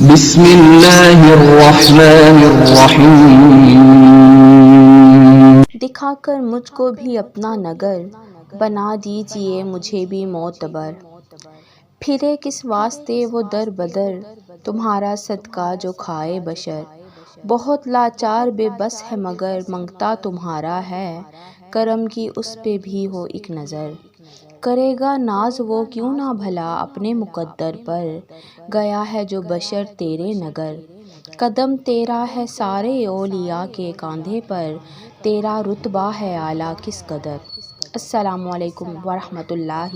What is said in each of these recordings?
بسم اللہ الرحمن الرحیم۔ دکھا کر مجھ کو بھی اپنا نگر، بنا دیجئے مجھے بھی معتبر۔ پھرے کس واسطے وہ در بدر، تمہارا صدقہ جو کھائے بشر۔ بہت لاچار بے بس ہے مگر منگتا تمہارا ہے، کرم کی اس پہ بھی ہو ایک نظر۔ کرے گا ناز وہ کیوں نہ بھلا اپنے مقدر پر، گیا ہے جو بشر تیرے نگر۔ قدم تیرا ہے سارے اولیاء کے کاندھے پر، تیرا رتبہ ہے اعلیٰ کس قدر۔ السلام علیکم ورحمۃ اللہ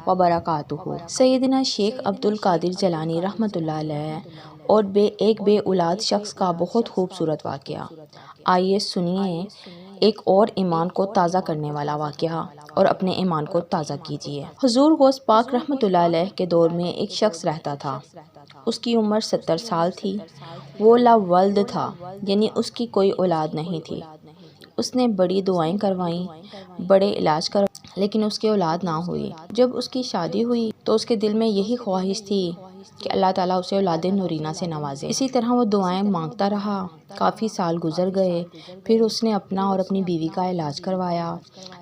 وبرکاتہ۔ سیدنا شیخ عبد القادر جیلانی رحمۃ اللہ علیہ اور ایک بے اولاد شخص کا بہت خوبصورت واقعہ۔ آئیے سنیے ایک اور ایمان کو تازہ کرنے والا واقعہ اور اپنے ایمان کو تازہ کیجیے۔ حضور غوث پاک رحمۃ اللہ علیہ کے دور میں ایک شخص رہتا تھا۔ اس کی عمر 70 سال تھی۔ وہ لا ولد تھا، یعنی اس کی کوئی اولاد نہیں تھی۔ اس نے بڑی دعائیں کروائیں، بڑے علاج کروائے، لیکن اس کی اولاد نہ ہوئی۔ جب اس کی شادی ہوئی تو اس کے دل میں یہی خواہش تھی کہ اللہ تعالیٰ اسے اولاد نورینہ سے نوازے۔ اسی طرح وہ دعائیں مانگتا رہا۔ کافی سال گزر گئے، پھر اس نے اپنا اور اپنی بیوی کا علاج کروایا،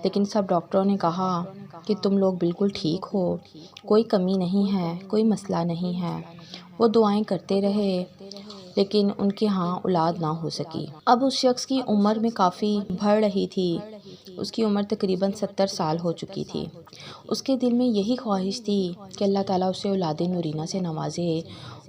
لیکن سب ڈاکٹروں نے کہا کہ تم لوگ بالکل ٹھیک ہو، کوئی کمی نہیں ہے، کوئی مسئلہ نہیں ہے۔ وہ دعائیں کرتے رہے لیکن ان کے ہاں اولاد نہ ہو سکی۔ اب اس شخص کی عمر میں کافی بڑھ رہی تھی۔ اس کی عمر تقریباً 70 سال ہو چکی تھی۔ اس کے دل میں یہی خواہش تھی کہ اللہ تعالیٰ اسے اولاد نورینہ سے نوازے،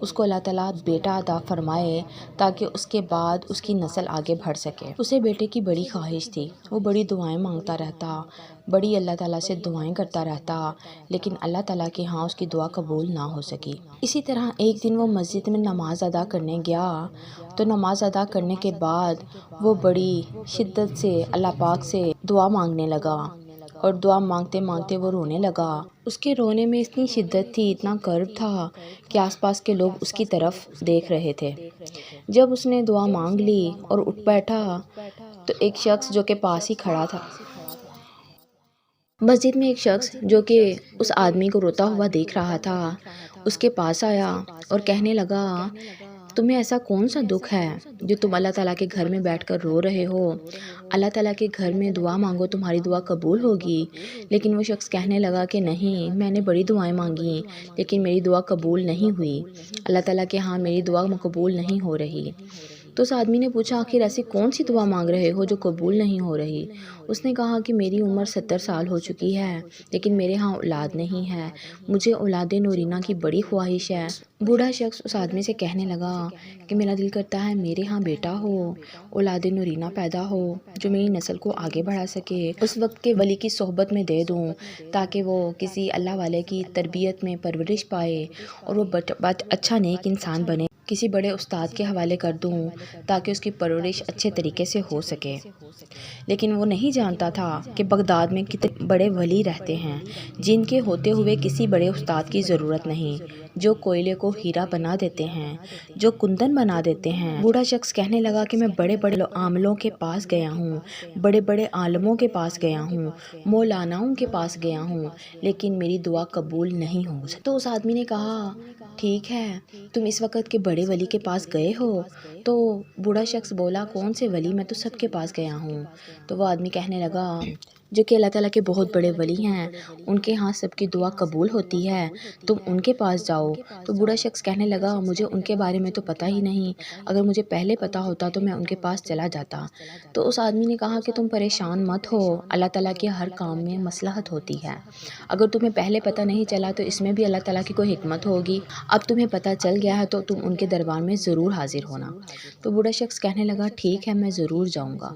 اس کو اللہ تعالیٰ بیٹا عطا فرمائے تاکہ اس کے بعد اس کی نسل آگے بڑھ سکے۔ اسے بیٹے کی بڑی خواہش تھی۔ وہ بڑی دعائیں مانگتا رہتا، بڑی اللہ تعالیٰ سے دعائیں کرتا رہتا، لیکن اللہ تعالیٰ کے ہاں اس کی دعا قبول نہ ہو سکی۔ اسی طرح ایک دن وہ مسجد میں نماز ادا کرنے گیا تو نماز ادا کرنے کے بعد وہ بڑی شدت سے اللہ پاک سے دعا مانگنے لگا، اور دعا مانگتے مانگتے وہ رونے لگا۔ اس کے رونے میں اتنی شدت تھی، اتنا کرب تھا کہ آس پاس کے لوگ اس کی طرف دیکھ رہے تھے۔ جب اس نے دعا مانگ لی اور اٹھ بیٹھا تو ایک شخص جو کہ پاس ہی کھڑا تھا، مسجد میں ایک شخص جو کہ اس آدمی کو روتا ہوا دیکھ رہا تھا، اس کے پاس آیا اور کہنے لگا، تمہیں ایسا کون سا دکھ ہے جو تم اللہ تعالیٰ کے گھر میں بیٹھ کر رو رہے ہو؟ اللہ تعالیٰ کے گھر میں دعا مانگو، تمہاری دعا قبول ہوگی۔ لیکن وہ شخص کہنے لگا کہ نہیں، میں نے بڑی دعائیں مانگی لیکن میری دعا قبول نہیں ہوئی، اللہ تعالیٰ کے ہاں میری دعا قبول نہیں ہو رہی۔ تو اس آدمی نے پوچھا، آخر ایسی کون سی دعا مانگ رہے ہو جو قبول نہیں ہو رہی؟ اس نے کہا کہ میری عمر 70 سال ہو چکی ہے لیکن میرے ہاں اولاد نہیں ہے، مجھے اولاد نورینہ کی بڑی خواہش ہے۔ بوڑھا شخص اس آدمی سے کہنے لگا کہ میرا دل کرتا ہے میرے ہاں بیٹا ہو، اولاد نورینہ پیدا ہو جو میری نسل کو آگے بڑھا سکے، اس وقت کے ولی کی صحبت میں دے دوں تاکہ وہ کسی اللہ والے کی تربیت میں پرورش پائے اور وہ اچھا نیک انسان بنے، کسی بڑے استاد کے حوالے کر دوں تاکہ اس کی پرورش اچھے طریقے سے ہو سکے۔ لیکن وہ نہیں جانتا تھا کہ بغداد میں کتنے بڑے ولی رہتے ہیں جن کے ہوتے ہوئے کسی بڑے استاد کی ضرورت نہیں، جو کوئلے کو ہیرا بنا دیتے ہیں، جو کندن بنا دیتے ہیں۔ بوڑھا شخص کہنے لگا کہ میں بڑے بڑے عاملوں کے پاس گیا ہوں، بڑے بڑے عالموں کے پاس گیا ہوں، مولاناؤں کے پاس گیا ہوں، لیکن میری دعا قبول نہیں ہو سکی۔ تو اس آدمی نے کہا، ٹھیک ہے، تم اس وقت کے بڑے ولی کے پاس گئے ہو؟ تو بوڑھا شخص بولا، کون سے ولی؟ میں تو سب کے پاس گیا ہوں۔ تو وہ آدمی کہنے لگا، جو کہ اللہ تعالیٰ کے بہت بڑے ولی ہیں، ان کے ہاں سب کی دعا قبول ہوتی ہے، تم ان کے پاس جاؤ۔ تو بوڑھا شخص کہنے لگا، مجھے ان کے بارے میں تو پتہ ہی نہیں، اگر مجھے پہلے پتہ ہوتا تو میں ان کے پاس چلا جاتا۔ تو اس آدمی نے کہا کہ تم پریشان مت ہو، اللہ تعالیٰ کے ہر کام میں مصلحت ہوتی ہے، اگر تمہیں پہلے پتہ نہیں چلا تو اس میں بھی اللہ تعالیٰ کی کوئی حکمت ہوگی، اب تمہیں پتہ چل گیا ہے تو تم ان کے دربار میں ضرور حاضر ہونا۔ تو بوڑھا شخص کہنے لگا، ٹھیک ہے، میں ضرور جاؤں گا۔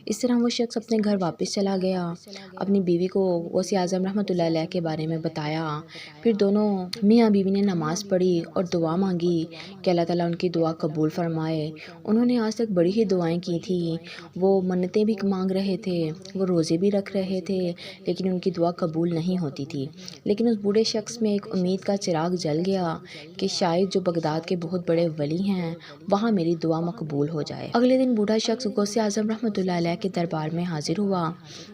اس طرح وہ شخص اپنے گھر واپس چلا گیا، اپنی بیوی کو غوث اعظم رحمۃ اللہ علیہ کے بارے میں بتایا، پھر دونوں میاں بیوی نے نماز پڑھی اور دعا مانگی کہ اللہ تعالیٰ ان کی دعا قبول فرمائے۔ انہوں نے آج تک بڑی ہی دعائیں کی تھیں، وہ منتیں بھی مانگ رہے تھے، وہ روزے بھی رکھ رہے تھے، لیکن ان کی دعا قبول نہیں ہوتی تھی۔ لیکن اس بوڑھے شخص میں ایک امید کا چراغ جل گیا کہ شاید جو بغداد کے بہت بڑے ولی ہیں وہاں میری دعا مقبول ہو جائے۔ اگلے دن بوڑھا شخص غوث اعظم رحمۃ اللہ علیہ کے دربار میں حاضر ہوا۔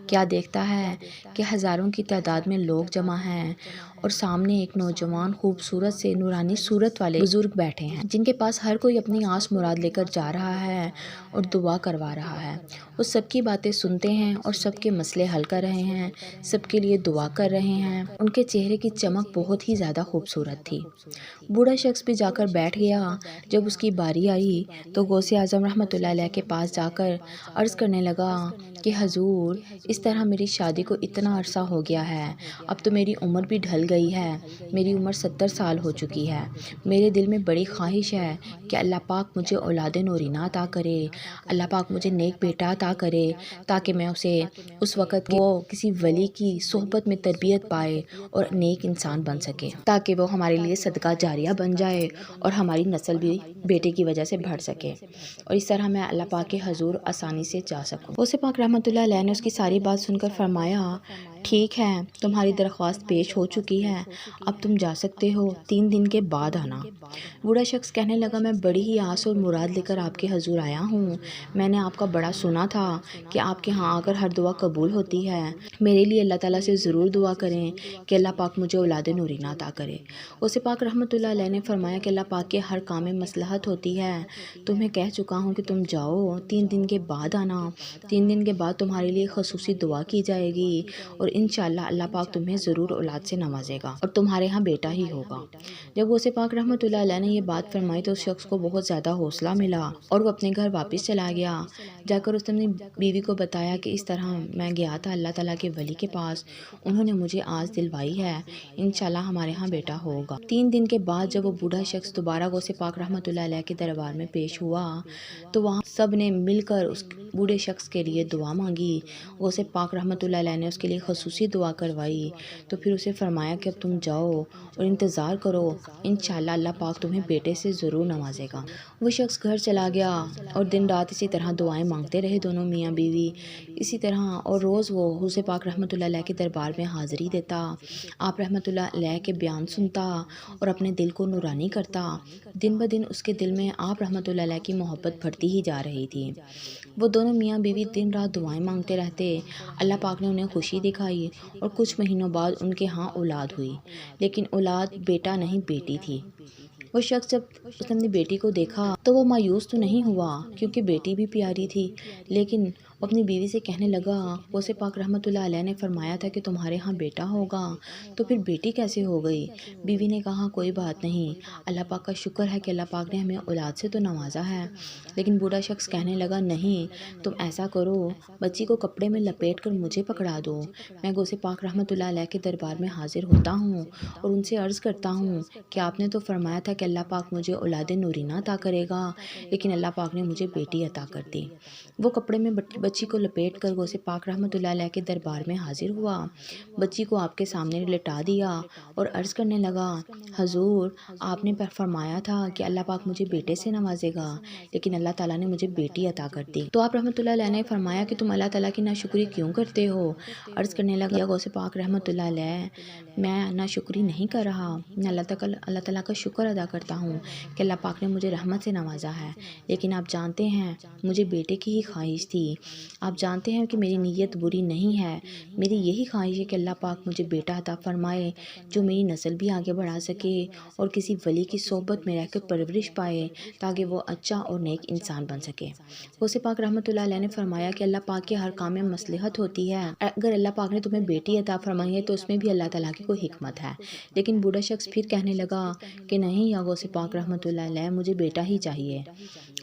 کیا دیکھتا ہے کہ ہزاروں کی تعداد میں لوگ جمع ہیں اور سامنے ایک نوجوان خوبصورت سے نورانی صورت والے بزرگ بیٹھے ہیں، جن کے پاس ہر کوئی اپنی آس مراد لے کر جا رہا ہے اور دعا کروا رہا ہے۔ وہ سب کی باتیں سنتے ہیں اور سب کے مسئلے حل کر رہے ہیں، سب کے لیے دعا کر رہے ہیں۔ ان کے چہرے کی چمک بہت ہی زیادہ خوبصورت تھی۔ بوڑھا شخص بھی جا کر بیٹھ گیا۔ جب اس کی باری آئی تو غوث اعظم رحمۃ اللہ علیہ کے پاس جا کر عرض کرنے لگا کہ حضور، اس طرح میری شادی کو اتنا عرصہ ہو گیا ہے، اب تو میری عمر بھی ڈھل گئی ہے، میری عمر 70 سال ہو چکی ہے۔ میرے دل میں بڑی خواہش ہے کہ اللہ پاک مجھے اولاد نورینہ عطا کرے، اللہ پاک مجھے نیک بیٹا عطا کرے، تاکہ میں اسے اس وقت وہ کسی ولی کی صحبت میں تربیت پائے اور نیک انسان بن سکے، تاکہ وہ ہمارے لیے صدقہ جاریہ بن جائے اور ہماری نسل بھی بیٹے کی وجہ سے بڑھ سکے، اور اس طرح میں اللہ پاک کے حضور آسانی سے جا سکوں۔ غوث پاک رحمۃ اللہ علیہ نے اس کی ساری بات سن کر فرمایا، ٹھیک ہے، تمہاری درخواست پیش ہو چکی ہے، اب تم جا سکتے ہو، 3 دن کے بعد آنا۔ بوڑھا شخص کہنے لگا، میں بڑی ہی آس اور مراد لے کر آپ کے حضور آیا ہوں۔ میں نے آپ کا بڑا سنا تھا کہ آپ کے ہاں آ کر ہر دعا قبول ہوتی ہے۔ میرے لیے اللہ تعالیٰ سے ضرور دعا کریں کہ اللہ پاک مجھے اولاد نورینہ عطا کرے۔ غوث پاک رحمۃ اللہ علیہ نے فرمایا کہ اللہ پاک کے ہر کام میں مصلحت ہوتی ہے، تمہیں کہہ چکا ہوں کہ تم جاؤ، 3 دن کے بعد آنا۔ 3 دن کے بعد تمہارے لیے خصوصی دعا کی جائے گی اور انشاءاللہ اللہ پاک تمہیں ضرور اولاد سے نوازے گا اور تمہارے ہاں بیٹا ہی ہوگا۔ جب غوث پاک رحمۃ اللہ علیہ نے یہ بات فرمائی تو اس شخص کو بہت زیادہ حوصلہ ملا اور وہ اپنے گھر واپس چلا گیا۔ جا کر اس نے اپنی بیوی کو بتایا کہ اس طرح میں گیا تھا اللہ تعالیٰ کے ولی کے پاس، انہوں نے مجھے آس دلوائی ہے، انشاءاللہ ہمارے ہاں بیٹا ہوگا۔ 3 دن کے بعد جب وہ بوڑھا شخص دوبارہ غوث پاک رحمۃ اللہ علیہ کے دربار میں پیش ہوا تو وہاں سب نے مل کر اس بوڑھے شخص کے لیے دعا مانگی۔ غوث پاک رحمۃ اللہ علیہ نے اس کے لیے خصوصی دعا کروائی، تو پھر اسے فرمایا کہ اب تم جاؤ اور انتظار کرو، انشاءاللہ اللہ پاک تمہیں بیٹے سے ضرور نوازے گا۔ وہ شخص گھر چلا گیا اور دن رات اسی طرح دعائیں مانگتے رہے دونوں میاں بیوی، اسی طرح، اور روز وہ غوث پاک رحمۃ اللہ علیہ کے دربار میں حاضری دیتا، آپ رحمۃ اللہ علیہ کے بیان سنتا اور اپنے دل کو نورانی کرتا۔ دن بدن اس کے دل میں آپ رحمۃ اللہ علیہ کی محبت بڑھتی ہی جا رہی تھی۔ وہ دونوں میاں بیوی دن رات دعائیں مانگتے رہتے، اللہ پاک نے انہیں خوشی دکھائی اور کچھ مہینوں بعد ان کے ہاں اولاد ہوئی، لیکن اولاد بیٹا نہیں بیٹی تھی۔ وہ شخص جب اس نے اپنی بیٹی کو دیکھا تو وہ مایوس تو نہیں ہوا کیونکہ بیٹی بھی پیاری تھی، لیکن وہ اپنی بیوی سے کہنے لگا، غوث پاک رحمۃ اللہ علیہ نے فرمایا تھا کہ تمہارے ہاں بیٹا ہوگا، تو پھر بیٹی کیسے ہو گئی؟ بیوی نے کہا، کوئی بات نہیں، اللہ پاک کا شکر ہے کہ اللہ پاک نے ہمیں اولاد سے تو نوازا ہے۔ لیکن بوڑھا شخص کہنے لگا، نہیں، تم ایسا کرو، بچی کو کپڑے میں لپیٹ کر مجھے پکڑا دو، میں غوث پاک رحمۃ اللہ علیہ کے دربار میں حاضر ہوتا ہوں اور ان سے عرض کرتا ہوں کہ آپ نے تو فرمایا تھا کہ اللہ پاک مجھے اولاد نورینہ عطا کرے گا، لیکن اللہ پاک نے مجھے بیٹی عطا کر دی۔ وہ کپڑے میں بچی کو لپیٹ کر غوث پاک رحمۃ اللہ علیہ کے دربار میں حاضر ہوا، بچی کو آپ کے سامنے لٹا دیا اور عرض کرنے لگا، حضور، آپ نے فرمایا تھا کہ اللہ پاک مجھے بیٹے سے نوازے گا، لیکن اللہ تعالیٰ نے مجھے بیٹی عطا کر دی۔ تو آپ رحمۃ اللہ علیہ نے فرمایا کہ تم اللہ تعالیٰ کی ناشکری کیوں کرتے ہو؟ عرض کرنے لگا، غوث پاک رحمۃ اللہ علیہ، میں ناشکری نہیں کر رہا، میں اللہ تعالیٰ کا شکر ادا کرتا ہوں کہ اللہ پاک نے مجھے رحمت سے نوازا ہے، لیکن آپ جانتے ہیں مجھے بیٹے کی ہی خواہش تھی، آپ جانتے ہیں کہ میری نیت بری نہیں ہے، میری یہی خواہش ہے کہ اللہ پاک مجھے بیٹا عطا فرمائے جو میری نسل بھی آگے بڑھا سکے اور کسی ولی کی صحبت میں رہ کر پرورش پائے تاکہ وہ اچھا اور نیک انسان بن سکے۔ غوث پاک رحمۃ اللہ علیہ نے فرمایا کہ اللہ پاک کے ہر کام میں مصلحت ہوتی ہے، اگر اللہ پاک نے تمہیں بیٹی عطا فرمائی ہے تو اس میں بھی اللہ تعالیٰ کی کوئی حکمت ہے۔ لیکن بوڑھا شخص پھر کہنے لگا کہ نہیں یا غوث پاک رحمۃ اللہ علیہ، مجھے بیٹا ہی چاہیے۔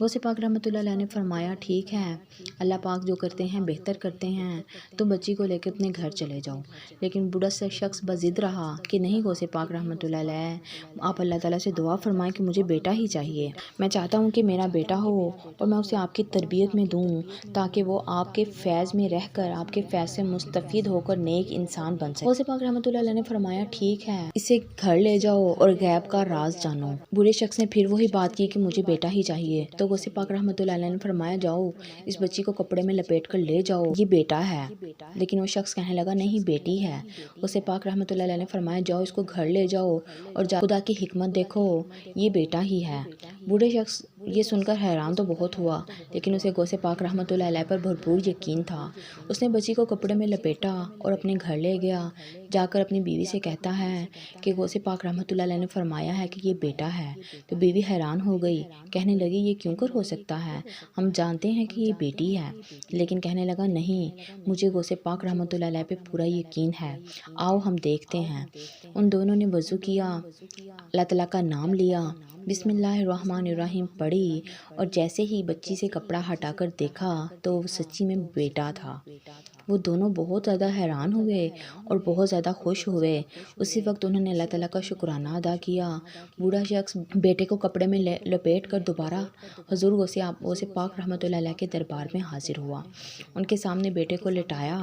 غوث پاک رحمۃ اللہ علیہ نے فرمایا، ٹھیک ہے، اللہ پاک جو کرتے ہیں بہتر کرتے ہیں، تم بچی کو لے کے اپنے گھر چلے جاؤ۔ لیکن بوڑھا شخص بضد رہا کہ نہیں غوث پاک رحمۃ اللہ علیہ، آپ اللہ تعالیٰ سے دعا فرمائیں کہ مجھے بیٹا ہی چاہیے، میں چاہتا ہوں کہ میرا بیٹا ہو اور میں اسے آپ کی تربیت میں دوں تاکہ وہ آپ کے فیض میں رہ کر آپ کے فیض سے مستفید ہو کر نیک انسان بن سکے۔ غوث پاک رحمۃ اللہ علیہ نے فرمایا، ٹھیک ہے، اسے گھر لے جاؤ اور غیب کا راز جانو۔ بوڑھے شخص نے پھر وہی بات کی کہ مجھے بیٹا ہی چاہیے، تو غوث پاک رحمۃ اللہ علیہ نے فرمایا، جاؤ اس بچی کو کپڑے میں لپیٹ کر لے جاؤ، یہ بیٹا ہے۔ لیکن وہ شخص کہنے لگا، نہیں بیٹی ہے۔ غوث پاک رحمۃ اللہ علیہ نے فرمایا، جاؤ اس کو گھر لے جاؤ اور خدا کی حکمت دیکھو، یہ بیٹا ہی ہے۔ بوڑھے شخص یہ سن کر حیران تو بہت ہوا، لیکن اسے غوث پاک رحمۃ اللہ علیہ پر بھرپور یقین تھا۔ اس نے بچی کو کپڑے میں لپیٹا اور اپنے گھر لے گیا۔ جا کر اپنی بیوی سے کہتا ہے کہ غوث پاک رحمۃ اللہ علیہ نے فرمایا ہے کہ یہ بیٹا ہے۔ تو بیوی حیران ہو گئی، کہنے لگی یہ کیوں کر ہو سکتا ہے، ہم جانتے ہیں کہ یہ بیٹی ہے۔ لیکن کہنے لگا نہیں، مجھے غوث پاک رحمۃ اللہ علیہ پہ پورا یقین ہے، آؤ ہم دیکھتے ہیں۔ ان دونوں نے وضو کیا، اللہ تعالیٰ کا نام لیا، بسم اللہ الرحمن الرحیم پڑھی، اور جیسے ہی بچی سے کپڑا ہٹا کر دیکھا تو وہ سچی میں بیٹا تھا۔ وہ دونوں بہت زیادہ حیران ہوئے اور بہت زیادہ خوش ہوئے۔ اسی وقت انہوں نے اللہ تعالیٰ کا شکرانہ ادا کیا۔ بوڑھا شخص بیٹے کو کپڑے میں لپیٹ کر دوبارہ حضور غوث پاک رحمۃ اللہ علیہ کے دربار میں حاضر ہوا۔ ان کے سامنے بیٹے کو لٹایا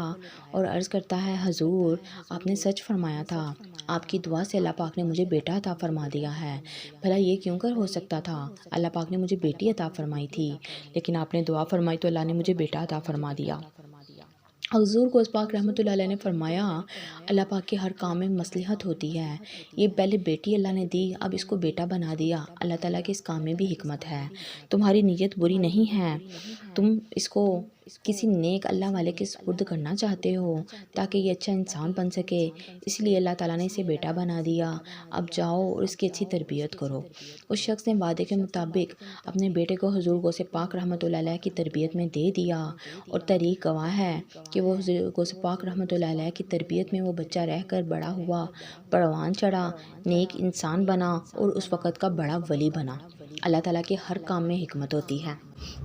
اور عرض کرتا ہے، حضور آپ نے سچ فرمایا تھا، آپ کی دعا سے اللہ پاک نے مجھے بیٹا عطا فرما دیا ہے۔ بھلا یہ کیوں کر ہو سکتا تھا؟ اللہ پاک نے مجھے بیٹی عطا فرمائی تھی، لیکن آپ نے دعا فرمائی تو اللہ نے مجھے بیٹا عطا فرما دیا۔ حضور غوث پاک رحمۃ اللہ علیہ نے فرمایا، اللہ پاک کے ہر کام میں مصلحت ہوتی ہے۔ یہ پہلے بیٹی اللہ نے دی، اب اس کو بیٹا بنا دیا، اللہ تعالیٰ کے اس کام میں بھی حکمت ہے۔ تمہاری نیت بری نہیں ہے، تم اس کو کسی نیک اللہ والے کے سپرد کرنا چاہتے ہو تاکہ یہ اچھا انسان بن سکے، اس لیے اللہ تعالیٰ نے اسے بیٹا بنا دیا۔ اب جاؤ اور اس کی اچھی تربیت کرو۔ اس شخص نے وعدے کے مطابق اپنے بیٹے کو حضور غوث پاک رحمۃ اللہ علیہ کی تربیت میں دے دیا، اور تاریخ گواہ ہے کہ وہ حضور غوث پاک رحمۃ اللہ علیہ کی تربیت میں وہ بچہ رہ کر بڑا ہوا، پروان چڑھا، نیک انسان بنا اور اس وقت کا بڑا ولی بنا۔ اللہ تعالیٰ کے ہر کام میں حکمت ہوتی ہے۔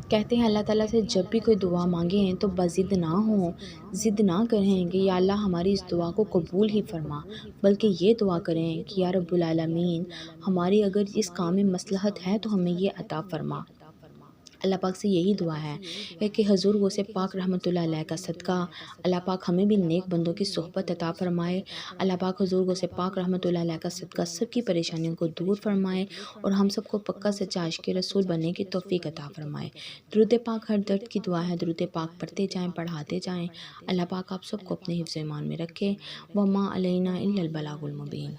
کہتے ہیں اللہ تعالیٰ سے جب بھی کوئی دعا مانگیں تو بضد نہ ہوں، ضد نہ کریں کہ یا اللہ ہماری اس دعا کو قبول ہی فرما، بلکہ یہ دعا کریں کہ یا رب العالمین ہماری اگر اس کام میں مصلحت ہے تو ہمیں یہ عطا فرما۔ اللہ پاک سے یہی دعا ہے کہ حضور غوث پاک رحمۃ اللہ علیہ کا صدقہ اللہ پاک ہمیں بھی نیک بندوں کی صحبت عطا فرمائے۔ اللہ پاک حضور غوث پاک رحمۃ اللہ علیہ کا صدقہ سب کی پریشانیوں کو دور فرمائے اور ہم سب کو پکا سچا عاشق رسول بننے کی توفیق عطا فرمائے۔ درود پاک ہر درد کی دعا ہے، درود پاک پڑھتے جائیں، پڑھاتے جائیں۔ اللہ پاک آپ سب کو اپنے حفظ ایمان میں رکھے۔ وما علینا الا البلاغ المبین۔